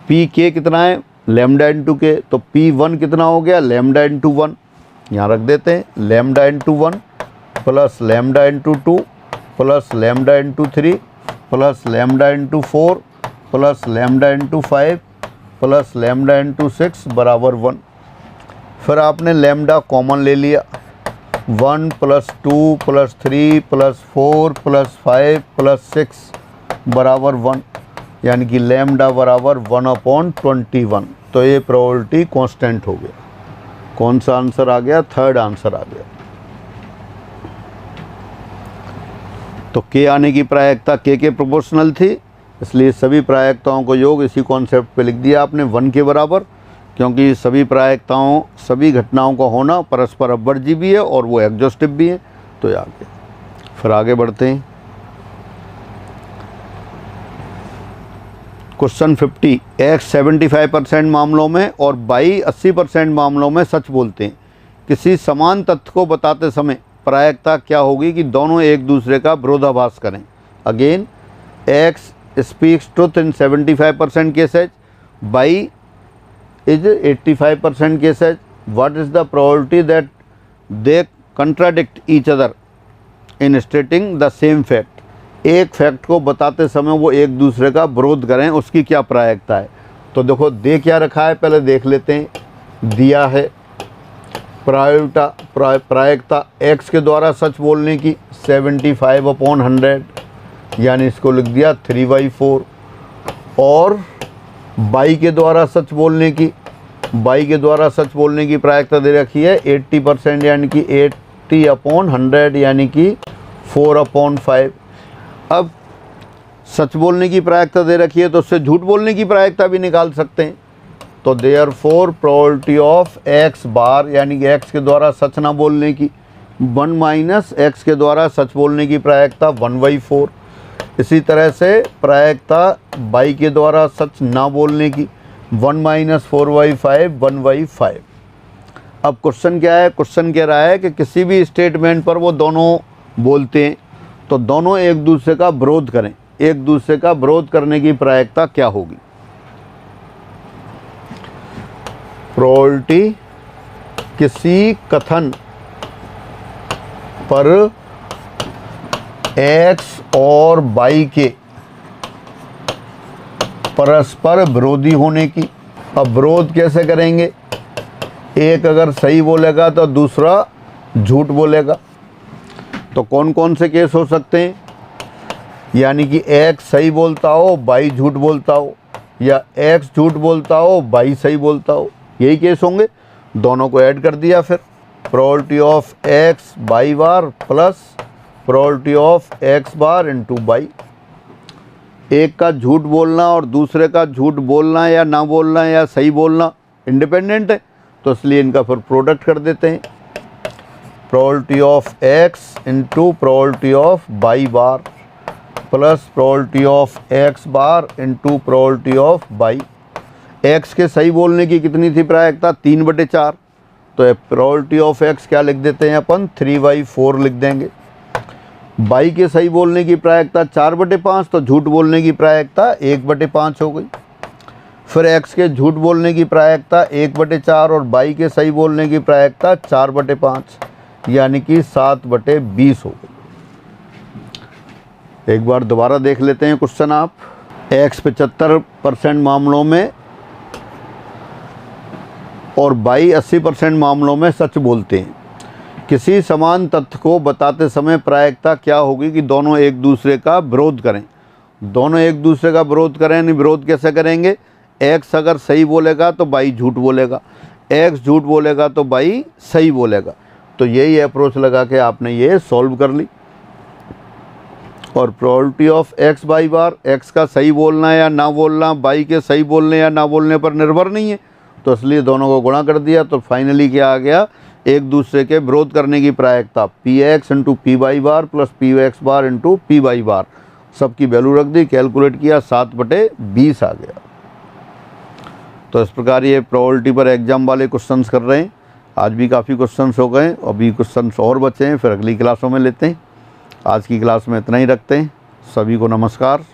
पी के कितना है, लैम्डा इंटू के, तो P1 कितना हो गया, लैम्डा इंटू 1। यहाँ रख देते हैं lambda into 1 plus lambda into 2 plus lambda into 3 plus lambda into 4 plus lambda into 5 plus lambda into 6 बराबर 1। फिर आपने लैम्डा कॉमन ले लिया, 1 plus 2 plus 3 plus 4 plus 5 plus 6 बराबर 1, यानी कि लैम्डा बराबर 1/21। तो ये प्रोबेबिलिटी कांस्टेंट हो गया। कौन सा आंसर आ गया, थर्ड आंसर आ गया। तो के आने की प्रायिकता के प्रोपोर्शनल थी, इसलिए सभी प्रायिकताओं को योग इसी कॉन्सेप्ट पे लिख दिया आपने 1 के बराबर, क्योंकि सभी प्रायिकताओं सभी घटनाओं का होना परस्पर अपवर्जी भी है और वो एग्जॉस्टिव भी है। तो ये आगे फिर आगे बढ़ते हैं। क्वेश्चन 50, x 75% मामलों में और y 80% मामलों में सच बोलते हैं। किसी समान तथ्य को बताते समय प्रायिकता क्या होगी कि दोनों एक दूसरे का विरोधाभास करें। Again x speaks truth in 75% cases, y is 85% cases. What is the probability that they contradict each other in stating the same fact. एक फैक्ट को बताते समय वो एक दूसरे का विरोध करें, उसकी क्या प्रायिकता है। तो देखो दे क्या रखा है, पहले देख लेते हैं। दिया है प्रायिकता x के द्वारा सच बोलने की 75/100, यानी इसको लिख दिया 3/4। और y के द्वारा सच बोलने की, y के द्वारा सच बोलने की प्रायिकता दे रखी है 80%, यानी कि 80/100, यानी कि 4/5। अब सच बोलने की प्रायिकता दे रखी है तो उससे झूठ बोलने की प्रायिकता भी निकाल सकते हैं। तो देयरफॉर प्रोबेबिलिटी ऑफ x बार, यानी कि x के द्वारा सच ना बोलने की 1 - x के द्वारा सच बोलने की प्रायिकता 1/4। इसी तरह से प्रायिकता y के द्वारा सच ना बोलने की 1 - 4/5 1/5। अब क्वेश्चन क्या है, क्वेश्चन कह रहा है कि किसी भी स्टेटमेंट पर वो दोनों बोलते हैं तो दोनों एक दूसरे का विरोध करें, एक दूसरे का विरोध करने की प्रायिकता क्या होगी। प्रोबेबिलिटी किसी कथन पर x और y के परस्पर विरोधी होने की। अब विरोध कैसे करेंगे, एक अगर सही बोलेगा तो दूसरा झूठ बोलेगा। तो कौन कौन से केस हो सकते हैं, यानी कि x सही बोलता हो y झूठ बोलता हो, या x झूठ बोलता हो y सही बोलता हो, यही केस होंगे। दोनों को ऐड कर दिया, फिर probability of x y bar plus probability of x bar into y। एक का झूठ बोलना और दूसरे का झूठ बोलना या ना बोलना या सही बोलना इंडिपेंडेंट है, तो इसलिए इनका फिर प्रोडक्ट कर देते हैं। Probability of x into probability of y bar plus probability of x bar into probability of y. X के सही बोलने की कितनी थी प्रायिकता? 3/4। तो प्रोबेबिलिटी ऑफ एक्स क्या लिख देते हैं अपन? 3/4 लिख देंगे। वाई के सही बोलने की प्रायिकता 4/5, तो झूठ बोलने की प्रायिकता 1/5 हो गई। फिर एक्स के झूठ बोलने की प्रायिकता 1/4 और वाई के सही बोलने की प्रायिकता 4/5, यानी कि 7/20 हो गई। एक बार दोबारा देख लेते हैं क्वेश्चन आप। एक्स 75% मामलों में और वाई 80% मामलों में सच बोलते हैं। किसी समान तथ्य को बताते समय प्रायिकता क्या होगी कि दोनों एक दूसरे का विरोध करें? दोनों एक दूसरे का विरोध करें, यानी विरोध कैसे करेंगे? एक्स अगर सही बोलेगा तो वाई झूठ बोलेगा, एक्स झूठ बोलेगा तो वाई सही बोलेगा। तो यही अप्रोच लगा के आपने ये सॉल्व कर ली। और probability of x by bar, x का सही बोलना या ना बोलना वाई के सही बोलने या ना बोलने पर निर्भर नहीं है, तो इसलिए दोनों को गुणा कर दिया। तो फाइनली क्या आ गया? एक दूसरे के विरोध करने की प्रायिकता P X into P Y bar plus P X bar into P Y bar, सबकी वैल्यू रख दी, कैलकुलेट किया, 7/20 आ गया। तो इस प्रकार ये प्रोबेबिलिटी पर एग्जाम वाले क्वेश्चंस कर रहे हैं। आज भी काफ़ी क्वेश्चंस हो गए, अभी क्वेश्चंस और बचे हैं, फिर अगली क्लासों में लेते हैं। आज की क्लास में इतना ही रखते हैं। सभी को नमस्कार।